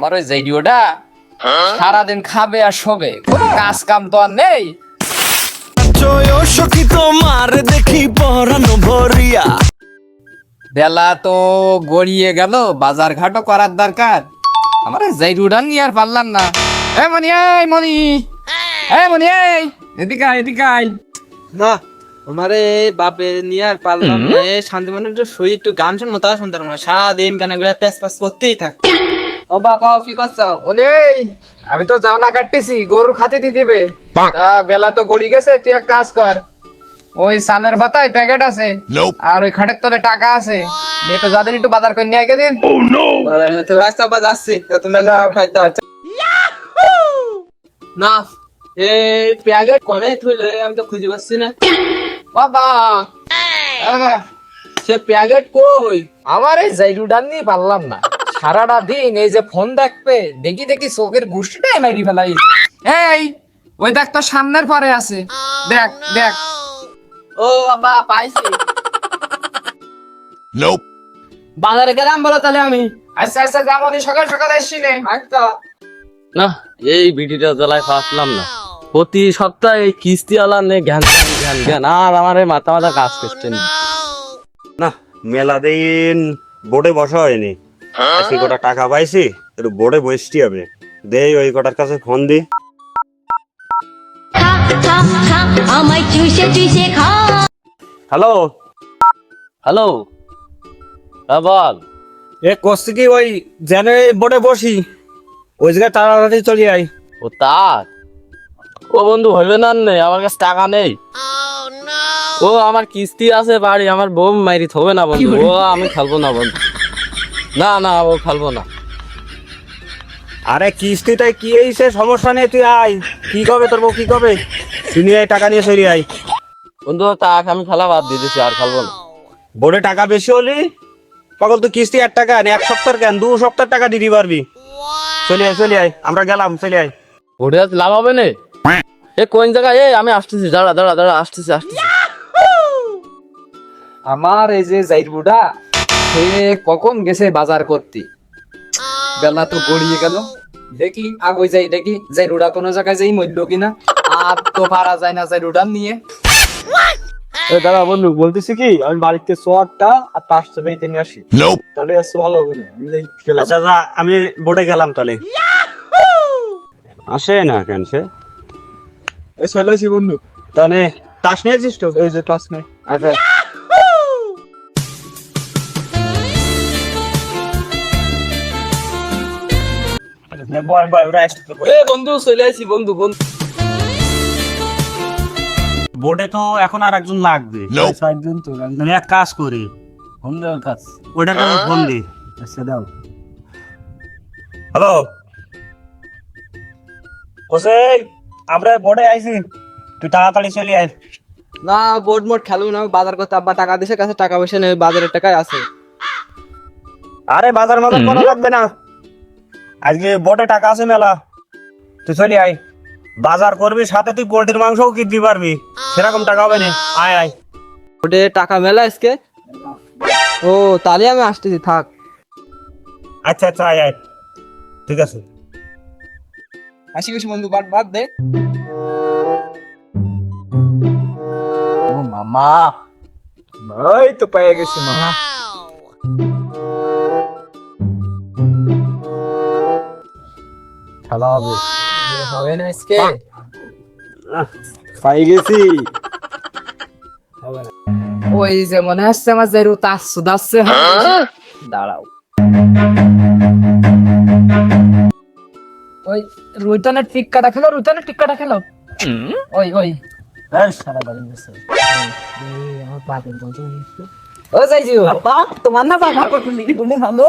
আমার ওই রেডিওটা সারাদিন খাবে আর শোবে, কোনো কাজ কাম তো আর নেই। সখী তোমার দেখি পরানো ভরিয়া, বেলা তো গড়িয়ে গেল, বাজার ঘাটও করার দরকার। আমার ওই রেডিওটা নিয়ে আর পারলাম না। এ মনি, এই মনি, এই মনি, এই এদিকে আয়, এদিকে আয়। না আমারে বাপে নিয়ে আর পারলাম না। শান্তি মনে একটু শুই, একটু গান শুনবো, তা শুনতে পারবো না। সারাদিন গানে গুলা প্যাস প্যাস করতেই থাক। ও বাবা, কি করছো? ওলে, আমি তো জানা কাটতেছি, গরু খাতে দিয়ে দিবে। বেলা তো গড়ি গেছে, তুই এক কাজ কর, ওই সানের ভাতায় প্যাকেট আছে আর ওই খাটের তলে টাকা আছে, একটু যাদের একটু বাজার করে নিয়ে দিন। রাস্তা বা যাচ্ছি, তুমি খাইতে হচ্ছে না। এই প্যাকেট করে তুলে আমি তো খুঁজে পাচ্ছি না। বাবা, সে প্যাকেট কই? আমার এই জাইডুটা নিয়ে পারলাম না। সারাটা দিন এই যে ফোন দেখবে, দেখি দেখি চোখের গুষ্টিটাই মারি ফেলাই। এই ওই দেখ, তো সামনের পরে আছে, দেখ দেখ। ও বাবা, পাইছি। বাজারে গেলাম বলো তাহলে আমি। আচ্ছা আচ্ছা, যাবো, সকাল সকাল আসছি নে। আচ্ছা। না, এই ভিডিওটা জ্বালায় পাচ্ছিলাম না। প্রতি সপ্তাহে এই কিস্তি আলা নে জ্ঞান জ্ঞান জ্ঞান, আর আমার এই মাথা মাথা কাজ করছে না। না, মেলা দিন বোর্ডে বসা হয়নি, আজকে কটা টাকা পাইছি, একটু বোর্ডে বসতে হবে। দেই ওই কটার কাছে ফোন দি। আমায় চুষে চুষে খা। হ্যালো হ্যালো, বল। এ করছি কি, ওই যেন বোর্ডে বসি, ওই জায়গায় তাড়াতাড়ি চলে আই। ও তার, ও বন্ধু হইবে না, নেই আমার কাছে টাকা নেই। ও আমার কিস্তি আছে বাড়ি, আমার বউ মাইরি থবে না বন্ধু। ও আমি খেলবো না বন্ধু, না না, ও খেলবো না। আরে কিস্তিটাই কি হয়েছে, সমস্যা নেই, তুই আয়। কি কবে তোর বউ, কি কবে? তুই নিয়ে আয়, টাকা নিয়ে চলে আয়। বন্ধু তাক আমি খেলা বাদ দিয়ে দিছি, আর খেলবো না। বোর্ডে টাকা বেশি হলি পাগল, তুই কিস্তি 1 টাকা নে, 1 সপ্তাহ কেন, 2 সপ্তাহ টাকা দিতে পারবি। চলে আয় চলে আয়, আমরা গেলাম, চলে আয়। ওটা লাভ হবে না। এ কোন জায়গায়? এ আমি আসতেছি, দাঁড়া দাঁড়া দাঁড়া, আসতেছি আসতেছি। আমার এই যে জাইডুটা, সে কখন গেছে বাজার করতে, বেলা তো গড়িয়ে গেল। দেখি আগে যাই, দেখি জাইডুটা কোনো জায়গায় যাই মরল কিনা। আর তো পারা যায় না জাইডুটা নিয়ে। দাদা বন্ধু বলতেছি কি, আমি বাড়িতে সোয়ারটা আর 500 পেতে নিয়ে আসি, তাহলে আসছে ভালো হবে না। আচ্ছা যা, আমি বোর্ডে গেলাম তাহলে। আসে না কেন সে? এই চলে আসি বন্ধু। তাহলে তাস নিয়েছিস তো? এই যে ক্লাস নেই। আচ্ছা এ বন্ধু চলে আসি বন্ধু বন্ধু। বোর্ডে তো এখন আর একজন লাগবে। একজন তো আমি এক কাজ করি, ফোন দেওয়ার কাজ। ওইটার কাছে ফোন দি। আচ্ছা দাও। হ্যালো ওসে, আমরা বোর্ডে আইছি, তুই তাড়াতাড়ি চলে আয়। না বোর্ড মোট খেলবো না, বাজার করতে আব্বা টাকা দিছে, কাছে টাকা পয়সা নেই, বাজারের টাকায় আছে। আরে বাজার মাজার করা লাগবে না, আজকে বোর্ডে টাকা আছে মেলা, তুই চলে আয়। বাজার করবি, সাথে তুই পোল্ট্রির মাংসও কিনতে পারবি, সেরকম টাকা হবে না। আয় আয়। ওটে টাকা মেলা আজকে। ও তাহলে আমি আসতেছি, থাক। আচ্ছা আচ্ছা, আয় আয়, ঠিক আছে। আসি গেছি বন্ধু, বাদ বাদ দে। ও মামা, এই তো পেয়ে গেছি মামা। খেলা হবে, হবে না আজকে। পাই গেছি। ওই যে মনে হচ্ছে আমার জাইরু তাস সুদাচ্ছে। দাঁড়াও, ওই রুইতনের টিক্কাটা খেলো, রুইতনের টিক্কাটা খেলো। ওই ওই সারা বাড়ি গেছে আমার পাপের বলতো। ও যাইজিও, তোমার না বাবা করতে ভালো।